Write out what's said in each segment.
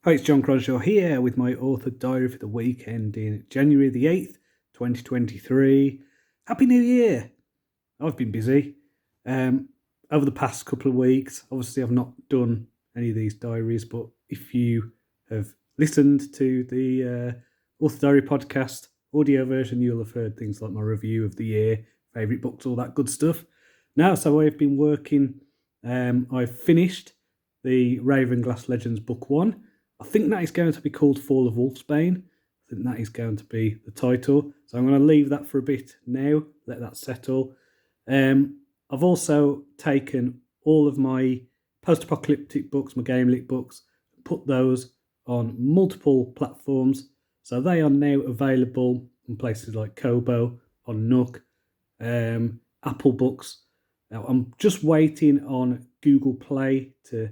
Hi, it's Jon Cronshaw here with my author diary for the weekend in January the 8th, 2023. Happy New Year! I've been busy over the past couple of weeks. Obviously, I've not done any of these diaries, but if you have listened to the Author Diary podcast audio version, you'll have heard things like my review of the year, favourite books, all that good stuff. So I've been working, I've finished the Ravenglass Legends book 1. I think that is going to be called Fall of Wolfsbane. I think that is going to be the title. So I'm going to leave that for a bit now, let that settle. I've also taken all of my post-apocalyptic books, my game lit books, put those on multiple platforms. So they are now available in places like Kobo, on Nook, Apple Books. Now I'm just waiting on Google Play to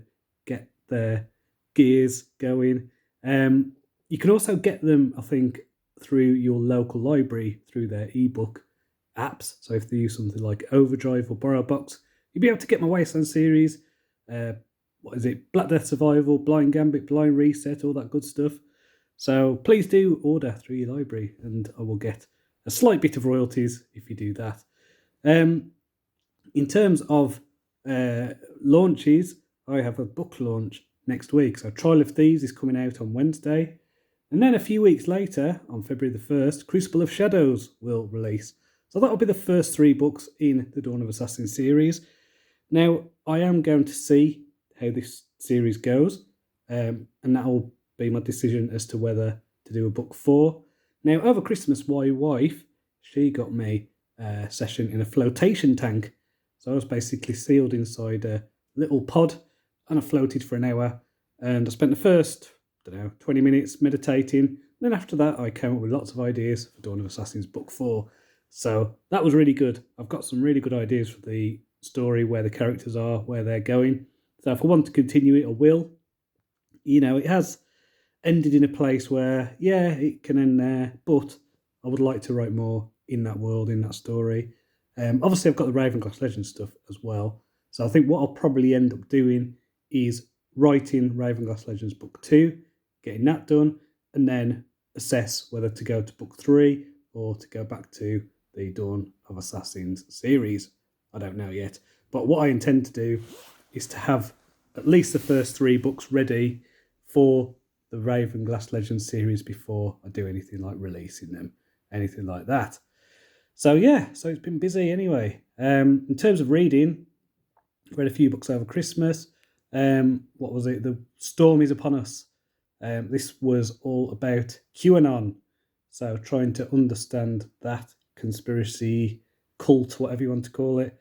get their gears going. You can also get them, I think, through your local library through their ebook apps. So if they use something like Overdrive or BorrowBox, you'll be able to get my Wasteland series. Black Death Survival, Blind Gambit, Blind Reset, all that good stuff. So please do order through your library, and I will get a slight bit of royalties if you do that. In terms of launches, I have a book launch next week. So Trial of Thieves is coming out on Wednesday. And then a few weeks later, on February the 1st, Crucible of Shadows will release. So that'll be the first 3 books in the Dawn of Assassin series. Now, I am going to see how this series goes. And that'll be my decision as to whether to do a book 4. Now, over Christmas, my wife, she got me a session in a flotation tank. So I was basically sealed inside a little pod, and I floated for an hour, and I spent the first, 20 minutes meditating. And then after that, I came up with lots of ideas for Dawn of Assassins book 4. So that was really good. I've got some really good ideas for the story, where the characters are, where they're going. So if I want to continue it, I will. It has ended in a place where, it can end there, but I would like to write more in that world, in that story. Obviously, I've got the Ravenglass Legends stuff as well. So I think what I'll probably end up doing is writing Ravenglass Legends book 2, getting that done, and then assess whether to go to book 3 or to go back to the Dawn of Assassins series. I don't know yet. But what I intend to do is to have at least the first 3 books ready for the Ravenglass Legends series before I do anything like releasing them, anything like that. So it's been busy anyway. In terms of reading, I've read a few books over Christmas. What was it? The Storm is Upon Us. This was all about QAnon. So trying to understand that conspiracy, cult, whatever you want to call it,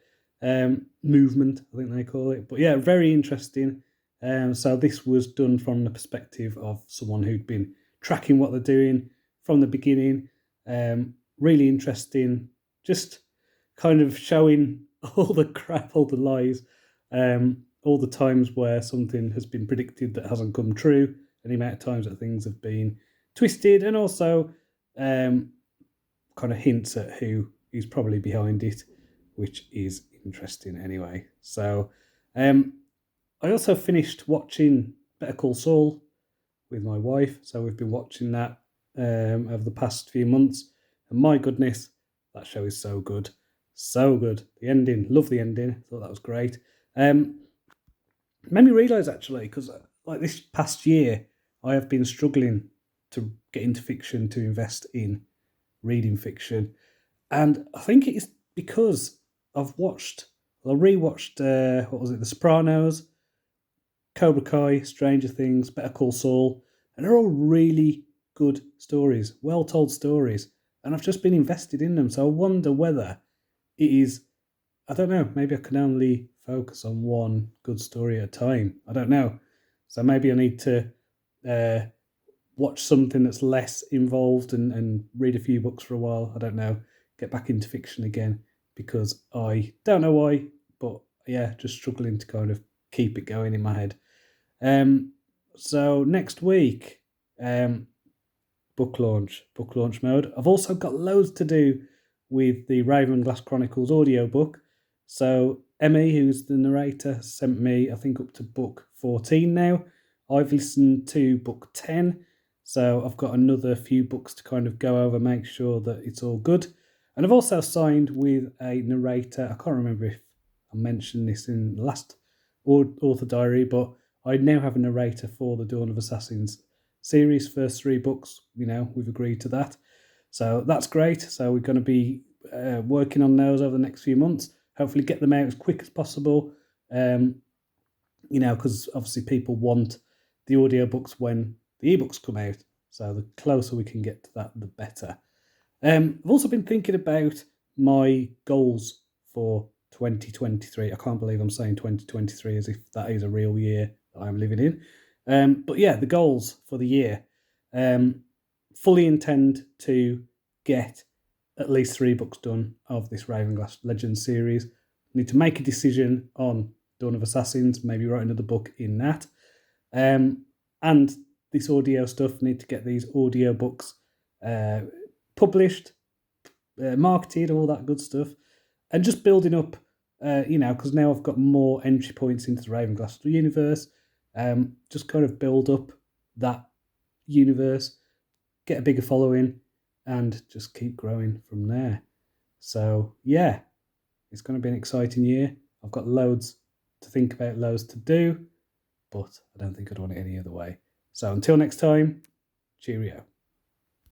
movement, I think they call it. But yeah, very interesting. So this was done from the perspective of someone who'd been tracking what they're doing from the beginning. Really interesting, just kind of showing all the crap, all the lies, all the times where something has been predicted that hasn't come true, and the amount of times that things have been twisted, and also kind of hints at who is probably behind it, which is interesting anyway. So I also finished watching Better Call Saul with my wife, so we've been watching that over the past few months, and my goodness, that show is so good. So good. The ending, love the ending. Thought that was great. Made me realise actually, because like this past year, I have been struggling to get into fiction, to invest in reading fiction, and I think it is because I rewatched The Sopranos, Cobra Kai, Stranger Things, Better Call Saul, and they're all really good stories, well told stories, and I've just been invested in them. So I wonder whether it is, I don't know, maybe I can only focus on one good story at a time. I don't know. So maybe I need to watch something that's less involved and read a few books for a while. I don't know. Get back into fiction again, because I don't know why, but just struggling to kind of keep it going in my head. So next week, book launch mode. I've also got loads to do with the Ravenglass Chronicles audiobook. So Emmy, who's the narrator, sent me, I think, up to book 14 now I've listened to book 10, so I've got another few books to kind of go over, make sure that it's all good. And I've also signed with a narrator. I can't remember if I mentioned this in the last author diary, but I now have a narrator for the Dawn of Assassins series, first 3 books. We've agreed to that. So that's great. So we're going to be working on those over the next few months. Hopefully get them out as quick as possible. Because obviously people want the audiobooks when the ebooks come out. So the closer we can get to that, the better. I've also been thinking about my goals for 2023. I can't believe I'm saying 2023 as if that is a real year that I'm living in. But yeah, the goals for the year. Fully intend to get at least 3 books done of this Ravenglass Legends series. Need to make a decision on Dawn of Assassins, maybe write another book in that. And this audio stuff, need to get these audio books published, marketed, all that good stuff. And just building up, because now I've got more entry points into the Ravenglass universe. Just kind of build up that universe, get a bigger following, and just keep growing from there. So yeah, it's going to be an exciting year. I've got loads to think about, loads to do, but I don't think I'd want it any other way. So until next time, cheerio.